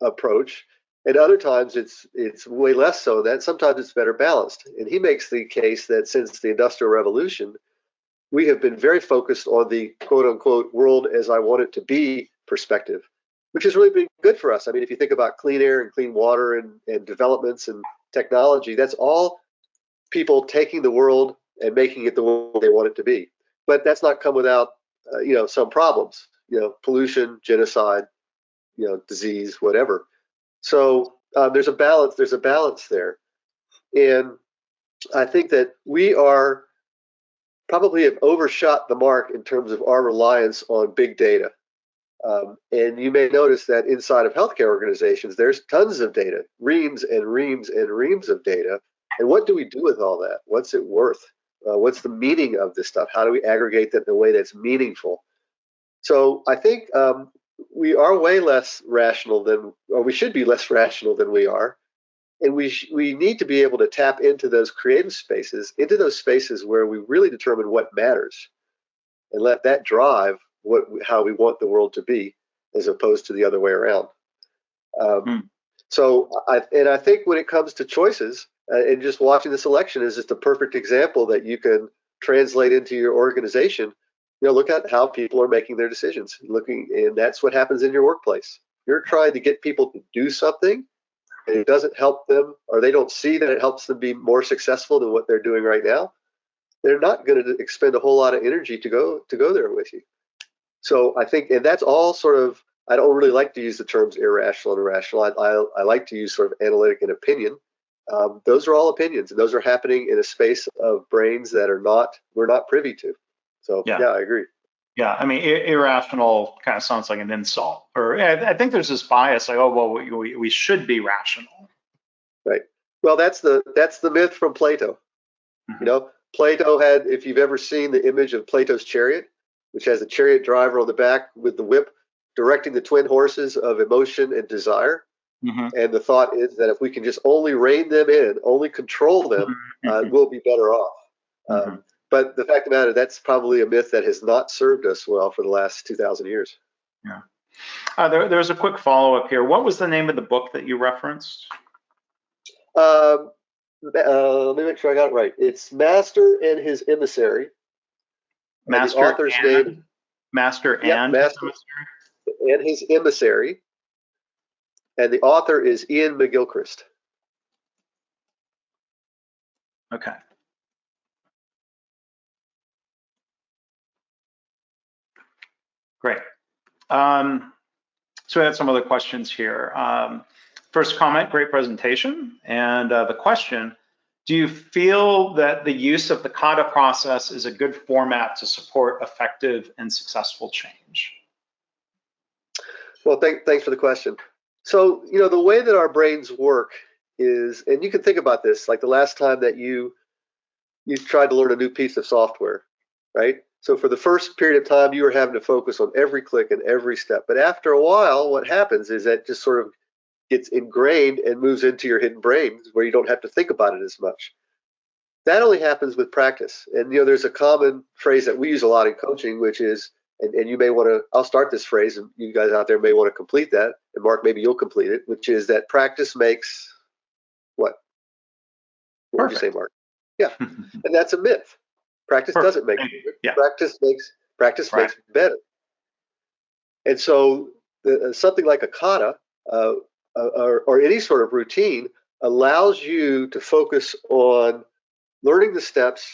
approach, and other times it's way less so. That sometimes it's better balanced. And he makes the case that since the Industrial Revolution, we have been very focused on the quote unquote world as I want it to be perspective, which has really been good for us. I mean, if you think about clean air and clean water and developments and technology, that's all people taking the world and making it the world they want it to be. But that's not come without some problems, pollution, genocide, disease, whatever. So there's a balance there. And I think that we are probably have overshot the mark in terms of our reliance on big data. And you may notice that inside of healthcare organizations, there's tons of data, reams and reams and reams of data. And what do we do with all that? What's it worth? What's the meaning of this stuff? How do we aggregate that in a way that's meaningful? So I think we are way less rational or we should be less rational than we are. And we need to be able to tap into those creative spaces, into those spaces where we really determine what matters, and let that drive how we want the world to be, as opposed to the other way around. So I think when it comes to choices, and just watching this election is just a perfect example that you can translate into your organization. Look at how people are making their decisions. And that's what happens in your workplace. You're trying to get people to do something, and it doesn't help them, or they don't see that it helps them be more successful than what they're doing right now. They're not going to expend a whole lot of energy to go there with you. So I think, and that's all sort of I don't really like to use the terms irrational and rational. I like to use sort of analytic and opinion. Those are all opinions, and those are happening in a space of brains that we're not privy to. So Yeah. yeah, I agree. Yeah, I mean, irrational kind of sounds like an insult. Or I think there's this bias, like, oh, well, we should be rational. Right. Well, that's the myth from Plato. Mm-hmm. You know, Plato had, if you've ever seen the image of Plato's chariot, which has a chariot driver on the back with the whip directing the twin horses of emotion and desire. Mm-hmm. And the thought is that if we can just only rein them in, only control them, we'll be better off. Mm-hmm. But the fact of the matter, that's probably a myth that has not served us well for the last 2,000 years. Yeah. There's a quick follow-up here. What was the name of the book that you referenced? Let me make sure I got it right. It's Master and His Emissary. Master the author's name. Master Yep, and Master and His Emissary. And the author is Ian McGilchrist. Okay. Great. So we had some other questions here. First comment, great presentation. And the question, do you feel that the use of the kata process is a good format to support effective and successful change? Well, thanks for the question. So, you know, the way that our brains work is, and you can think about this, like the last time that you tried to learn a new piece of software, right? So for the first period of time, you were having to focus on every click and every step. But after a while, what happens is that just sort of gets ingrained and moves into your hidden brain where you don't have to think about it as much. That only happens with practice. And, you know, there's a common phrase that we use a lot in coaching, which is, and you may want to, I'll start this phrase and you guys out there may want to complete that. And Mark, maybe you'll complete it, which is that practice makes what? What would you say, Mark? Yeah. And that's a myth. Practice doesn't make it. Yeah. Practice makes better. And so something like a kata or any sort of routine allows you to focus on learning the steps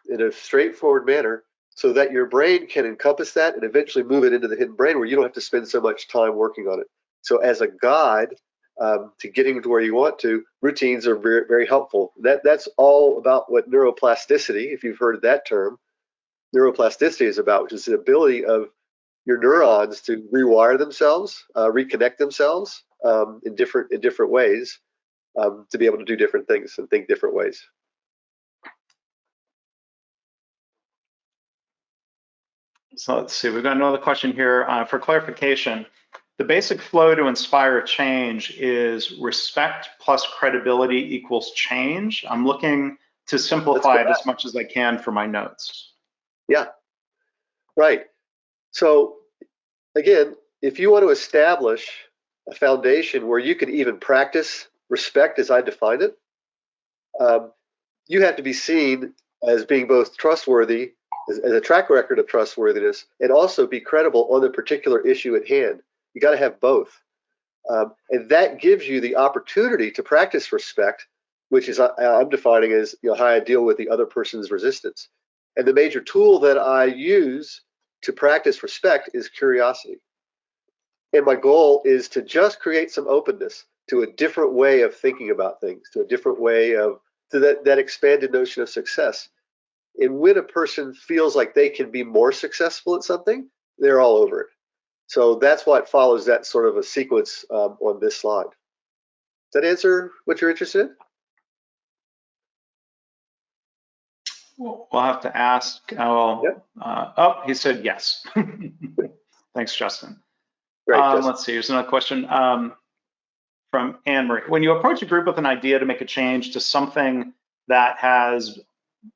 in a straightforward manner so that your brain can encompass that and eventually move it into the hidden brain where you don't have to spend so much time working on it. So as a guide to getting to where you want to, routines are very, very helpful. That's all about what neuroplasticity, if you've heard of that term, neuroplasticity is about, which is the ability of your neurons to rewire themselves, reconnect themselves in different ways to be able to do different things and think different ways. So let's see, we've got another question here. For clarification, the basic flow to inspire change is respect plus credibility equals change. I'm looking to simplify it as much as I can for my notes. Yeah, right. So again, if you want to establish a foundation where you can even practice respect as I define it, you have to be seen as being both trustworthy, as a track record of trustworthiness, and also be credible on the particular issue at hand. You got to have both. And that gives you the opportunity to practice respect, which is I'm defining as, you know, how I deal with the other person's resistance. And the major tool that I use to practice respect is curiosity. And my goal is to just create some openness to a different way of thinking about things, to a different way of, to that expanded notion of success. And when a person feels like they can be more successful at something, they're all over it. So that's what follows that sort of a sequence on this slide. Does that answer what you're interested in? We'll have to ask. Oh, he said yes. Thanks, Justin. Great, Justin. Let's see, here's another question from Anne-Marie. When you approach a group with an idea to make a change to something that has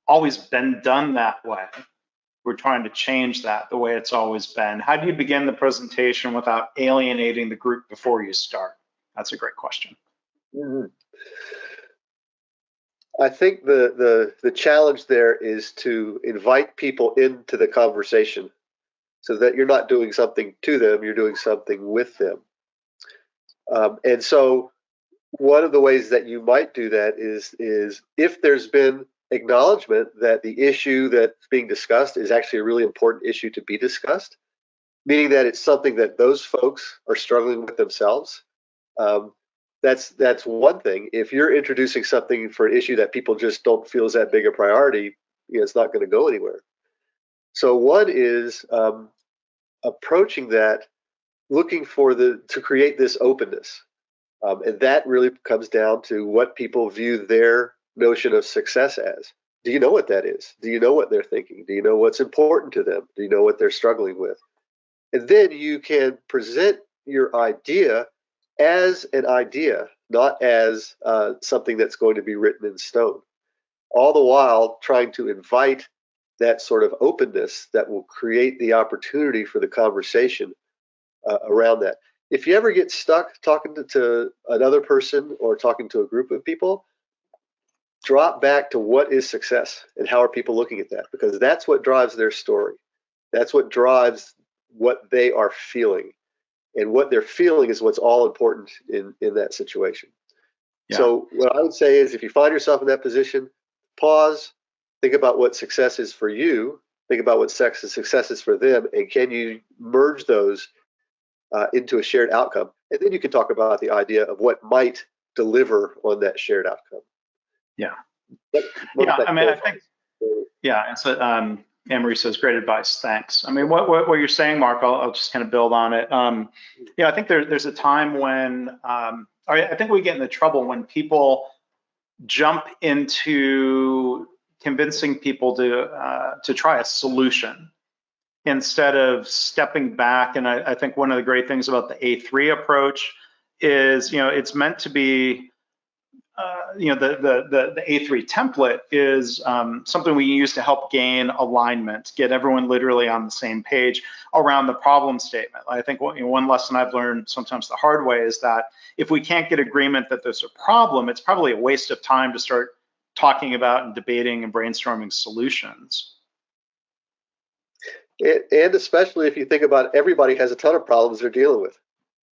always been done that way, we're trying to change that the way it's always been. How do you begin the presentation without alienating the group before you start? That's a great question. Mm-hmm. I think the challenge there is to invite people into the conversation so that you're not doing something to them, you're doing something with them. And so one of the ways that you might do that is if there's been acknowledgement that the issue that's being discussed is actually a really important issue to be discussed, meaning that it's something that those folks are struggling with themselves. Um, that's one thing. If you're introducing something for an issue that people just don't feel is that big a priority, it's not going to go anywhere. So one is approaching that, looking for to create this openness, and that really comes down to what people view their notion of success as. Do you know what that is? Do you know what they're thinking? Do you know what's important to them? Do you know what they're struggling with? And then you can present your idea as an idea, not as something that's going to be written in stone. All the while trying to invite that sort of openness that will create the opportunity for the conversation around that. If you ever get stuck talking to another person or talking to a group of people, drop back to what is success and how are people looking at that, because that's what drives their story. That's what drives what they are feeling. And what they're feeling is what's all important in that situation. Yeah. So what I would say is, if you find yourself in that position, pause, think about what success is for you, think about what success is for them, and can you merge those into a shared outcome? And then you can talk about the idea of what might deliver on that shared outcome. Yeah. I think, and so Anne-Marie says, great advice, thanks. I mean, what you're saying, Mark, I'll just kind of build on it. I think there's a time when, I think we get into trouble when people jump into convincing people to try a solution instead of stepping back. And I think one of the great things about the A3 approach is, it's meant to be, the A3 template is something we use to help gain alignment, get everyone literally on the same page around the problem statement. I think one lesson I've learned sometimes the hard way is that if we can't get agreement that there's a problem, it's probably a waste of time to start talking about and debating and brainstorming solutions. And especially if you think about, everybody has a ton of problems they're dealing with.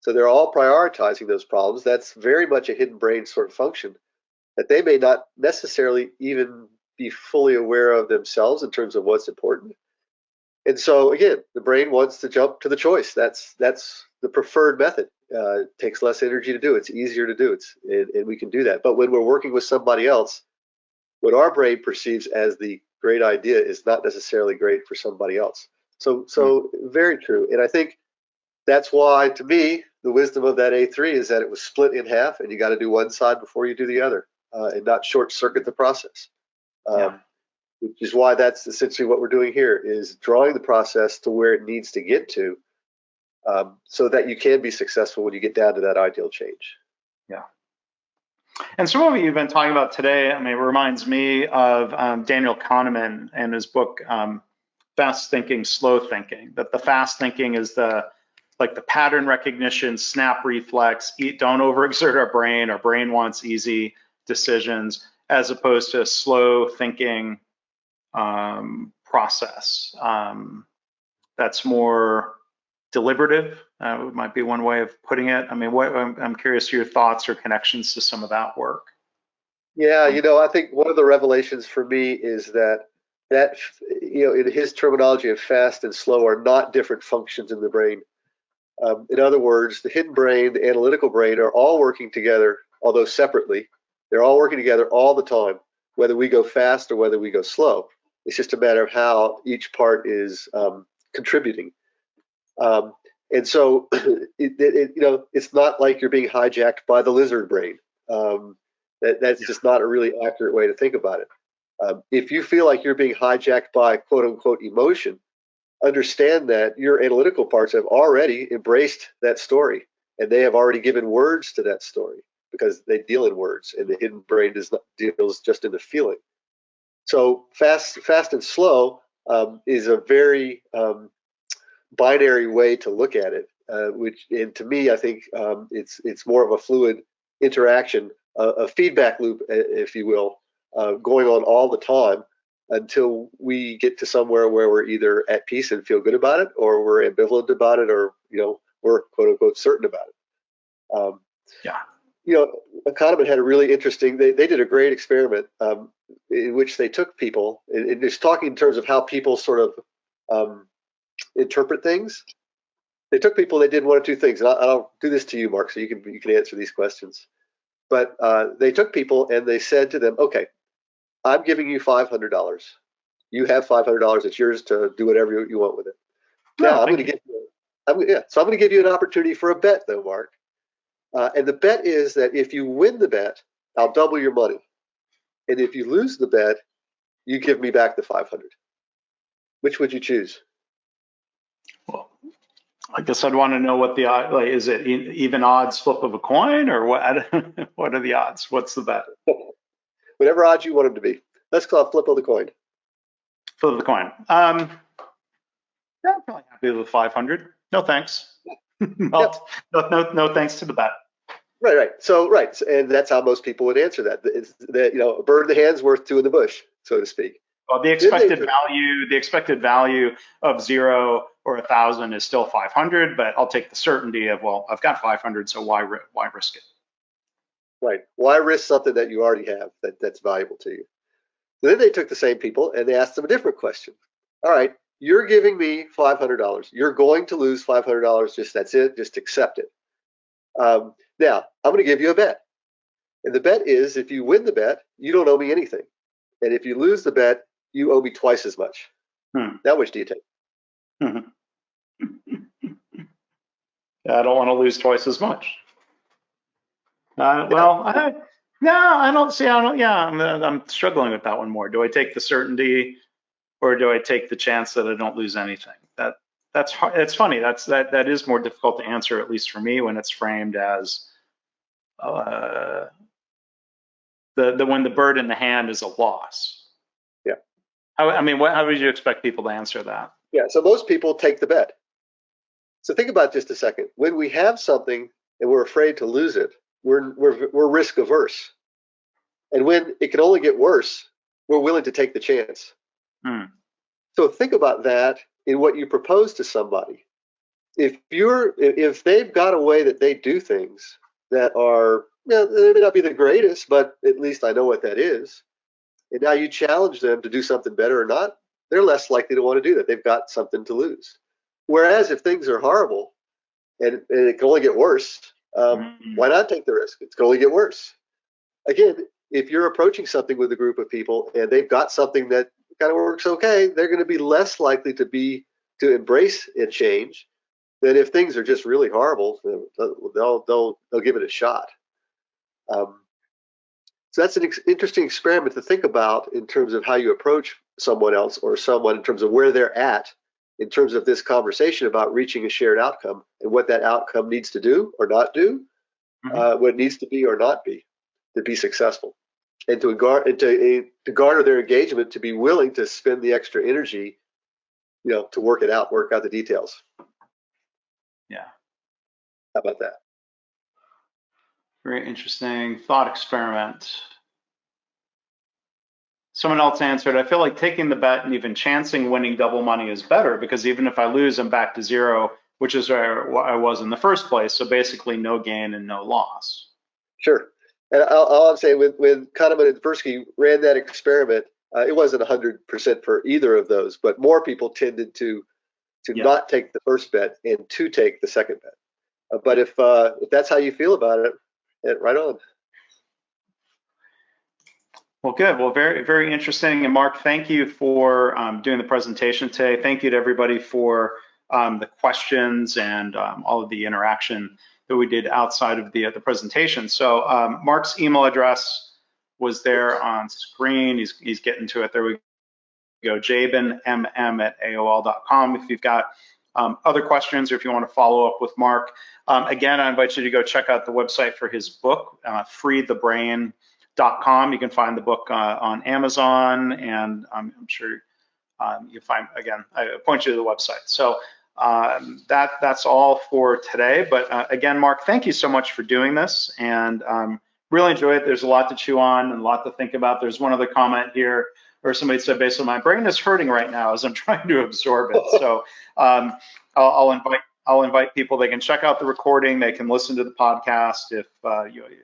So they're all prioritizing those problems. That's very much a hidden brain sort of function that they may not necessarily even be fully aware of themselves in terms of what's important. And so again, the brain wants to jump to the choice. That's the preferred method. It takes less energy to do. It's easier to do. And we can do that. But when we're working with somebody else, what our brain perceives as the great idea is not necessarily great for somebody else. So very true. And I think that's why, to me, the wisdom of that A3 is that it was split in half, and you got to do one side before you do the other, and not short circuit the process. Which is why that's essentially what we're doing here, is drawing the process to where it needs to get to, so that you can be successful when you get down to that ideal change. Yeah. And some of what you've been talking about today, I mean, it reminds me of Daniel Kahneman and his book, Fast Thinking, Slow Thinking, that the fast thinking is the pattern recognition, snap reflex, don't overexert our brain. Our brain wants easy decisions, as opposed to a slow thinking process that's more deliberative. Might be one way of putting it. I mean, I'm curious your thoughts or connections to some of that work. Yeah, I think one of the revelations for me is that in his terminology of fast and slow are not different functions in the brain. In other words, the hidden brain, the analytical brain are all working together, although separately. They're all working together all the time, whether we go fast or whether we go slow. It's just a matter of how each part is contributing. And so, it's not like you're being hijacked by the lizard brain. That's just not a really accurate way to think about it. If you feel like you're being hijacked by quote unquote emotion, understand that your analytical parts have already embraced that story, and they have already given words to that story, because they deal in words, and the hidden brain deals just in the feeling. So fast and slow is a very binary way to look at it, and to me, I think it's more of a fluid interaction, a feedback loop, if you will, going on all the time, until we get to somewhere where we're either at peace and feel good about it, or we're ambivalent about it, or we're quote unquote certain about it. Kahneman had a really interesting. They did a great experiment in which they took people, and just talking in terms of how people sort of interpret things. They took people, they did one of two things, and I'll do this to you, Mark, so you can answer these questions. But they took people and they said to them, okay, I'm giving you $500. You have $500. It's yours to do whatever you want with it. Now No, I'm going thank to you. give you, so I'm going to give you an opportunity for a bet, though, Mark. And the bet is that if you win the bet, I'll double your money, and if you lose the bet, you give me back the 500. Which would you choose? Well, I guess I'd want to know what the like. Is it even odds flip of a coin, or what? What are the odds? What's the bet? Whatever odds you want them to be. Let's call it flip of the coin. Flip of the coin. Yeah, I'm probably happy with 500. No thanks. Yep. No thanks to the bet. Right. So, and that's how most people would answer that. It's that, a bird in the hand's worth two in the bush, so to speak. Well, the expected value of 0 or 1,000 is still 500, but I'll take the certainty of, well, I've got 500, so why risk it? Right. Why risk something that you already have that's valuable to you? Then they took the same people and they asked them a different question. All right, you're giving me $500. You're going to lose $500. That's it. Just accept it. Now, I'm going to give you a bet. And the bet is if you win the bet, you don't owe me anything. And if you lose the bet, you owe me twice as much. Now, which do you take? I don't want to lose twice as much. Well, I don't see. I don't. Yeah, I'm struggling with that one more. Do I take the certainty, or do I take the chance that I don't lose anything? That's hard. It's funny. That is more difficult to answer, at least for me, when it's framed as when the bird in the hand is a loss. Yeah. How would you expect people to answer that? Yeah. So most people take the bet. So think about it just a second. When we have something and we're afraid to lose it, we're risk averse. And when it can only get worse, we're willing to take the chance. So think about that in what you propose to somebody. If they've got a way that they do things that are, they may not be the greatest, but at least I know what that is. And now you challenge them to do something better or not, they're less likely to want to do that. They've got something to lose. Whereas if things are horrible and it can only get worse, why not take the risk? It's going to only get worse. Again, if you're approaching something with a group of people and they've got something that kind of works okay, they're going to be less likely to embrace a change than if things are just really horrible. They'll give it a shot. So that's an interesting experiment to think about in terms of how you approach someone else or someone in terms of where they're at in terms of this conversation about reaching a shared outcome and what that outcome needs to do or not do, what it needs to be or not be to be successful, and to garner their engagement, to be willing to spend the extra energy, to work out the details. Yeah. How about that? Very interesting thought experiment. Someone else answered, I feel like taking the bet and even chancing winning double money is better, because even if I lose, I'm back to 0, which is where I was in the first place. So basically no gain and no loss. Sure. And all I'm saying, when Kahneman and Tversky ran that experiment, it wasn't 100% for either of those, but more people tended to not take the first bet and to take the second bet. But if that's how you feel about it, right on. Well, good. Well, very, very interesting. And Mark, thank you for doing the presentation today. Thank you to everybody for the questions and all of the interaction that we did outside of the presentation. So Mark's email address was there on screen. He's getting to it. There we go. jabenmm@aol.com. If you've got other questions, or if you want to follow up with Mark, again, I invite you to go check out the website for his book, freethebrain.com. You can find the book on Amazon, and I'm sure you'll find, again, I point you to the website. So that's all for today. But again, Mark, thank you so much for doing this, and really enjoy it. There's a lot to chew on and a lot to think about. There's one other comment here, or somebody said, basically, my brain is hurting right now as I'm trying to absorb it. So I'll invite people. They can check out the recording. They can listen to the podcast if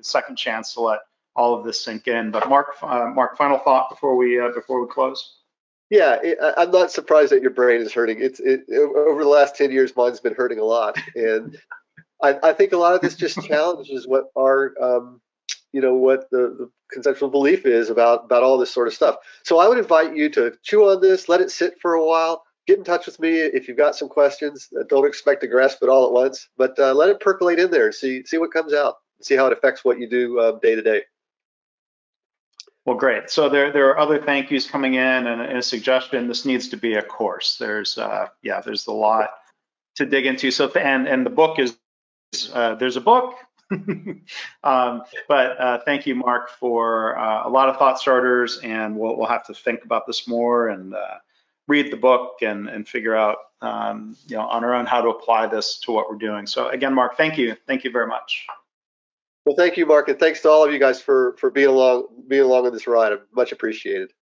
second chance to let all of this sink in. But Mark, final thought before we close. Yeah, I'm not surprised that your brain is hurting. Over the last 10 years, mine's been hurting a lot, and I think a lot of this just challenges what our what the conceptual belief is about all this sort of stuff. So I would invite you to chew on this, let it sit for a while, get in touch with me if you've got some questions. Don't expect to grasp it all at once, but let it percolate in there. See what comes out. See how it affects what you do day to day. Well, great. So there are other thank yous coming in, and a suggestion. This needs to be a course. There's there's a lot to dig into. So and the book is there's a book. But thank you, Mark, for a lot of thought starters, and we'll have to think about this more and read the book and figure out on our own how to apply this to what we're doing. So again, Mark, thank you very much. Well, thank you, Mark, and thanks to all of you guys for being along on this ride. Much appreciated.